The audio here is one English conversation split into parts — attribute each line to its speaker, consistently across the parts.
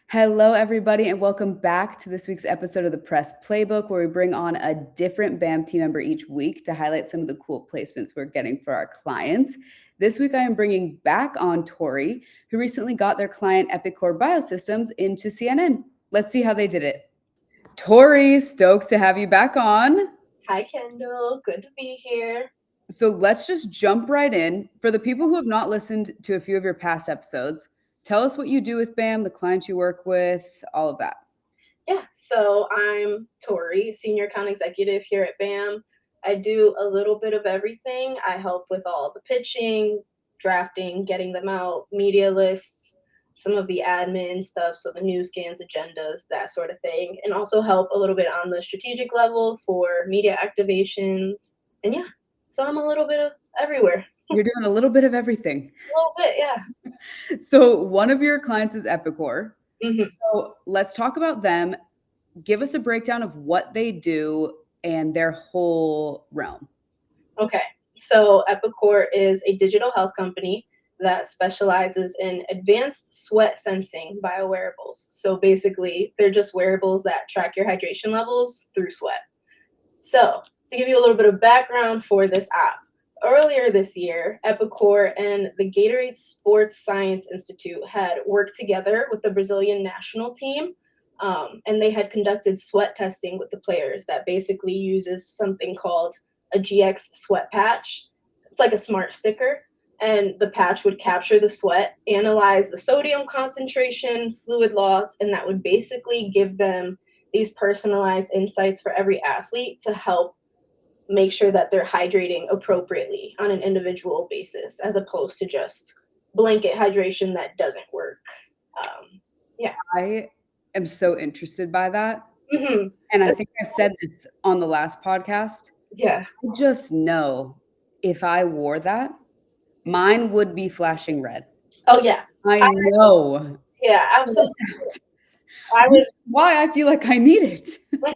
Speaker 1: Hello, everybody, and welcome back to this week's episode of the Press Playbook, where we bring on a different BAM team member each week to highlight some of the cool placements we're getting for our clients. This week, I am bringing back on Torri, who recently got their client Epicore Biosystems into CNN. Let's see how they did it. Torri, stoked to have you back on.
Speaker 2: Hi, Kendall. Good to be here.
Speaker 1: So let's just jump right in. For the people who have not listened to a few of your past episodes, tell us what you do with BAM, the clients you work with, all of that.
Speaker 2: Yeah, so I'm Torri, Senior Account Executive here at BAM. I do a little bit of everything. I help with all the pitching, drafting, getting them out, media lists, some of the admin stuff, so the news scans, agendas, that sort of thing, and also help a little bit on the strategic level for media activations. And yeah, so I'm a little bit of everywhere.
Speaker 1: You're doing a little bit of everything.
Speaker 2: A little bit, yeah.
Speaker 1: So one of your clients is Epicore.
Speaker 2: Mhm.
Speaker 1: So let's talk about them. Give us a breakdown of what they do and their whole realm.
Speaker 2: Okay, so Epicore is a digital health company that specializes in advanced sweat sensing biowearables. So basically, they're just wearables that track your hydration levels through sweat. So, to give you a little bit of background for this app, earlier this year, Epicore and the Gatorade Sports Science Institute had worked together with the Brazilian national team, and they had conducted sweat testing with the players that basically uses something called a GX sweat patch. It's like a smart sticker, and the patch would capture the sweat, analyze the sodium concentration, fluid loss, and that would basically give them these personalized insights for every athlete to help make sure that they're hydrating appropriately on an individual basis, as opposed to just blanket hydration that doesn't work. Yeah.
Speaker 1: I am so interested by that.
Speaker 2: Hmm.
Speaker 1: And I think I said this on the last podcast.
Speaker 2: Yeah.
Speaker 1: I just know if I wore that, mine would be flashing red.
Speaker 2: Oh, yeah.
Speaker 1: I know.
Speaker 2: Yeah, absolutely. I would.
Speaker 1: Why I feel like I need it.
Speaker 2: Mhm.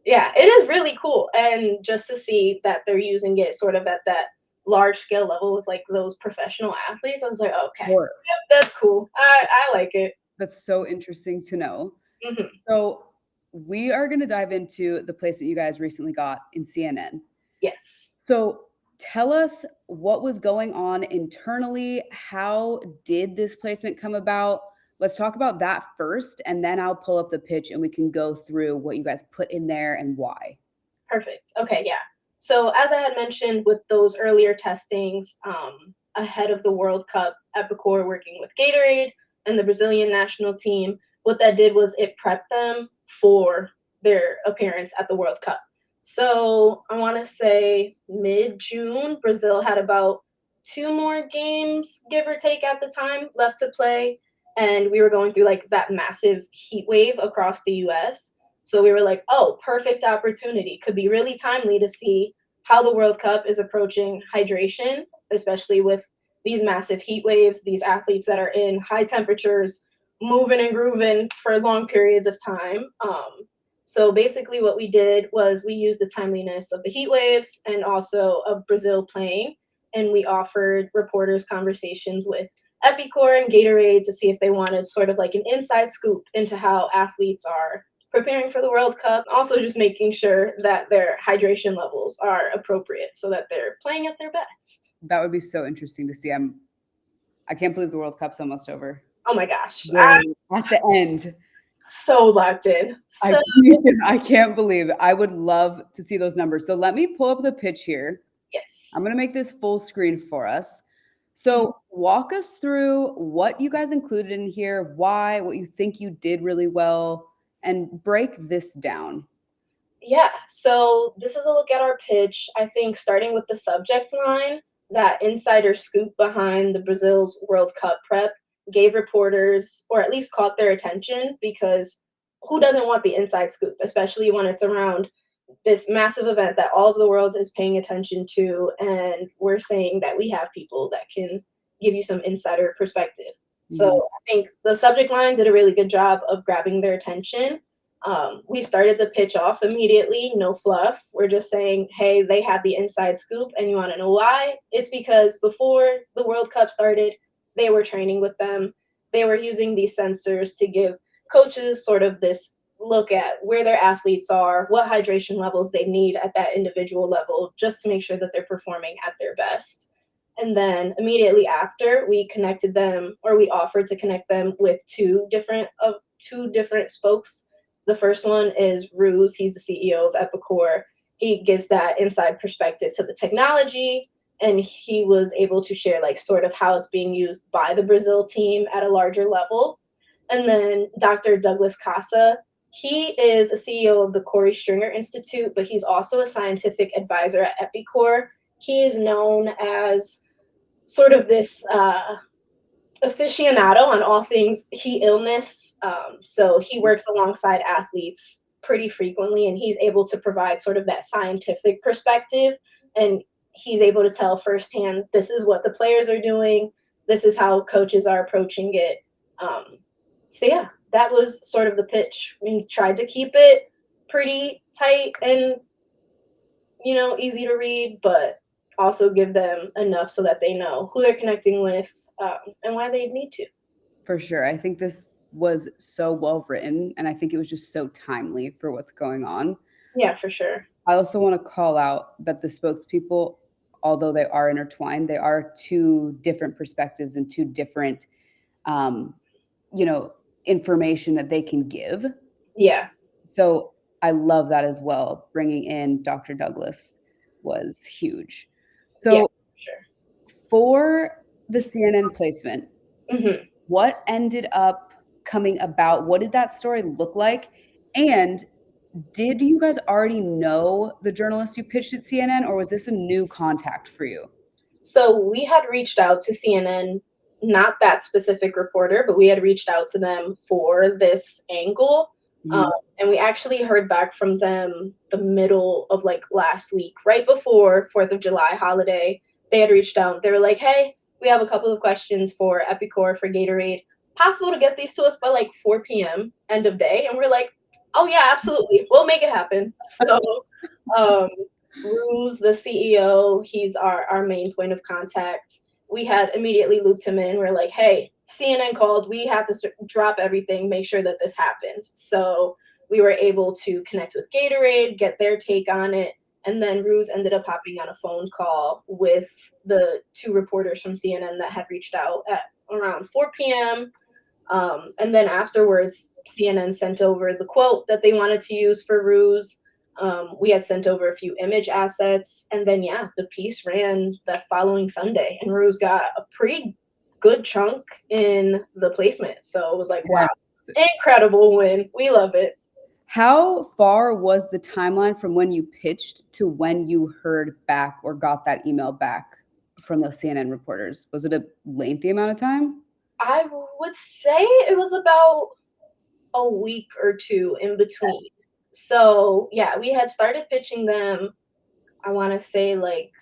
Speaker 2: Yeah, it is really cool. And just to see that they're using it sort of at that large scale level with like those professional athletes, I was like, okay,
Speaker 1: Or
Speaker 2: yep, that's cool. I like it.
Speaker 1: That's so interesting to know.
Speaker 2: Hmm.
Speaker 1: So we are going to dive into the placement you guys recently got in CNN.
Speaker 2: Yes.
Speaker 1: So tell us what was going on internally. How did this placement come about? Let's talk about that first, and then I'll pull up the pitch and we can go through what you guys put in there and why.
Speaker 2: Perfect. Okay, yeah. So as I had mentioned with those earlier testings ahead of the World Cup, Epicore working with Gatorade and the Brazilian national team, what that did was it prepped them for their appearance at the World Cup. So I want to say mid-June, Brazil had about 2 more games, give or take, at the time left to play. And we were going through like that massive heat wave across the US. So we were like, oh, perfect opportunity. Could be really timely to see how the World Cup is approaching hydration, especially with these massive heat waves, these athletes that are in high temperatures, moving and grooving for long periods of time. So basically, what we did was we used the timeliness of the heat waves and also of Brazil playing, and we offered reporters conversations with Epicore and Gatorade to see if they wanted sort of like an inside scoop into how athletes are preparing for the World Cup, also just making sure that their hydration levels are appropriate so that they're playing at their best.
Speaker 1: That would be so interesting to see. I can't believe the World Cup's almost over.
Speaker 2: Oh my gosh.
Speaker 1: We're
Speaker 2: I'm
Speaker 1: at the end.
Speaker 2: so locked in.
Speaker 1: I
Speaker 2: So
Speaker 1: can't believe it. I would love to see those numbers. So let me pull up the pitch here.
Speaker 2: yes.
Speaker 1: I'm going to make this full screen for us. So walk us through what you guys included in here, why, what you think you did really well, and break this down.
Speaker 2: Yeah, so this is a look at our pitch. I think starting with the subject line, that insider scoop behind the Brazil's World Cup prep gave reporters, or at least caught their attention, because who doesn't want the inside scoop, especially when it's around this massive event that all of the world is paying attention to, and we're saying that we have people that can give you some insider perspective. So I think the subject line did a really good job of grabbing their attention. We started the pitch off immediately, no fluff. We're just saying, hey, they have the inside scoop, and you want to know why? It's because before the World Cup started, they were training with them. They were using these sensors to give coaches sort of this look at where their athletes are, what hydration levels they need at that individual level, just to make sure that they're performing at their best. And then immediately after, we connected them, or we offered to connect them with two different spokes. The first one is Ruse. He's the CEO of Epicore. He gives that inside perspective to the technology, and he was able to share like sort of how it's being used by the Brazil team at a larger level. And then Dr. Douglas Casa, he is a CEO of the Corey Stringer Institute, but he's also a scientific advisor at Epicore. He is known as sort of this aficionado on all things heat illness. So he works alongside athletes pretty frequently, and he's able to provide sort of that scientific perspective. And he's able to tell firsthand, this is what the players are doing. This is how coaches are approaching it. So yeah, that was sort of the pitch. We tried to keep it pretty tight and, easy to read, but also give them enough so that they know who they're connecting with and why they need to.
Speaker 1: For sure. I think this was so well written, and I think it was just so timely for what's going on.
Speaker 2: Yeah, for sure.
Speaker 1: I also want to call out that the spokespeople, although they are intertwined, they are two different perspectives and two different, information that they can give.
Speaker 2: Yeah.
Speaker 1: So I love that as well. Bringing in Dr. Douglas was huge. So
Speaker 2: yeah, sure.
Speaker 1: For the CNN placement,
Speaker 2: Mm-hmm.
Speaker 1: what ended up coming about? What did that story look like? And did you guys already know the journalist you pitched at CNN, or was this a new contact for you?
Speaker 2: So we had reached out to CNN, not that specific reporter, but we had reached out to them for this angle. And we actually heard back from them the middle of like last week, right before 4th of July holiday. They had reached out. They were like, hey, we have a couple of questions for Epicore, for Gatorade. Possible to get these to us by like 4 p.m. end of day? And we're like, oh yeah, absolutely. We'll make it happen. So Ruse, the CEO, he's our main point of contact. We had immediately looped him in. We're like, hey, CNN called. We have to drop everything, make sure that this happens. So we were able to connect with Gatorade, get their take on it. And then Ruse ended up hopping on a phone call with the two reporters from CNN that had reached out at around 4 p.m. And then afterwards, CNN sent over the quote that they wanted to use for Ruse. We had sent over a few image assets, and then the piece ran that following Sunday, and Ruse got a pretty good chunk in the placement. So it was like, wow, incredible win. We love it.
Speaker 1: How far was the timeline from when you pitched to when you heard back or got that email back from the CNN reporters? Was it a lengthy amount of time?
Speaker 2: I would say it was about a week or two in between. So we had started pitching them, I want to say like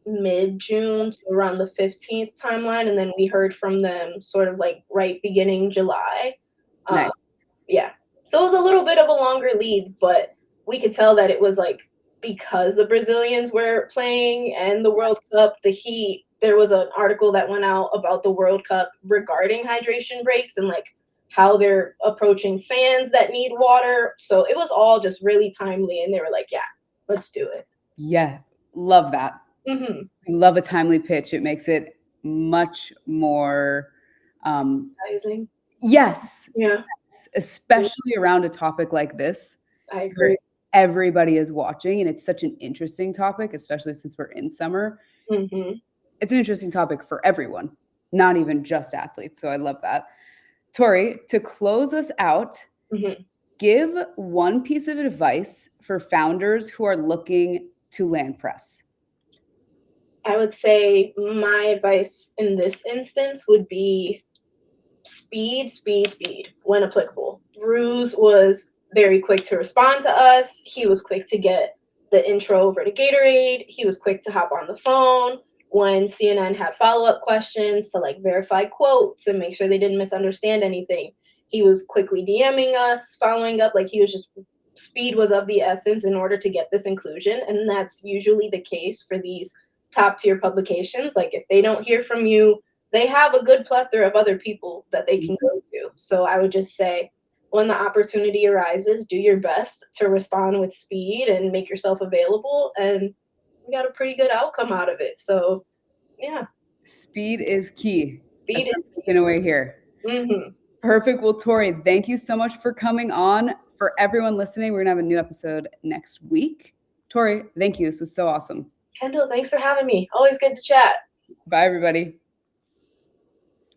Speaker 2: mid-June to around the 15th timeline, and then we heard from them sort of like right beginning July.
Speaker 1: Nice.
Speaker 2: So it was a little bit of a longer lead, but we could tell that it was like because the Brazilians were playing and the World Cup, the heat. There was an article that went out about the World Cup regarding hydration breaks and like how they're approaching fans that need water. So it was all just really timely, and they were like, yeah, let's do it.
Speaker 1: Yeah, love that.
Speaker 2: Mm-hmm.
Speaker 1: Love a timely pitch. It makes it much more
Speaker 2: Amazing.
Speaker 1: Yes.
Speaker 2: Yeah.
Speaker 1: Especially around a topic like this.
Speaker 2: I agree.
Speaker 1: Everybody is watching, and it's such an interesting topic, especially since we're in summer.
Speaker 2: Mm-hmm.
Speaker 1: It's an interesting topic for everyone, not even just athletes. So I love that. Torri, to close us out, give one piece of advice for founders who are looking to land press.
Speaker 2: I would say my advice in this instance would be speed when applicable. Ruse was very quick to respond to us. He was quick to get the intro over to Gatorade. He was quick to hop on the phone when CNN had follow-up questions to like verify quotes and make sure they didn't misunderstand anything. He was quickly DMing us, following up. Like speed was of the essence in order to get this inclusion. And that's usually the case for these top tier publications. Like if they don't hear from you they have a good plethora of other people that they can go to. So I would just say, when the opportunity arises, do your best to respond with speed and make yourself available, and we got a pretty good outcome out of it. So yeah.
Speaker 1: Speed is key.
Speaker 2: Speed
Speaker 1: That's
Speaker 2: is
Speaker 1: taken away here.
Speaker 2: Mm-hmm.
Speaker 1: Perfect. Well, Torri, thank you so much for coming on. For everyone listening, we're going to have a new episode next week. Torri, thank you. This was so awesome.
Speaker 2: Kendall, thanks for having me. Always good to chat.
Speaker 1: Bye, everybody.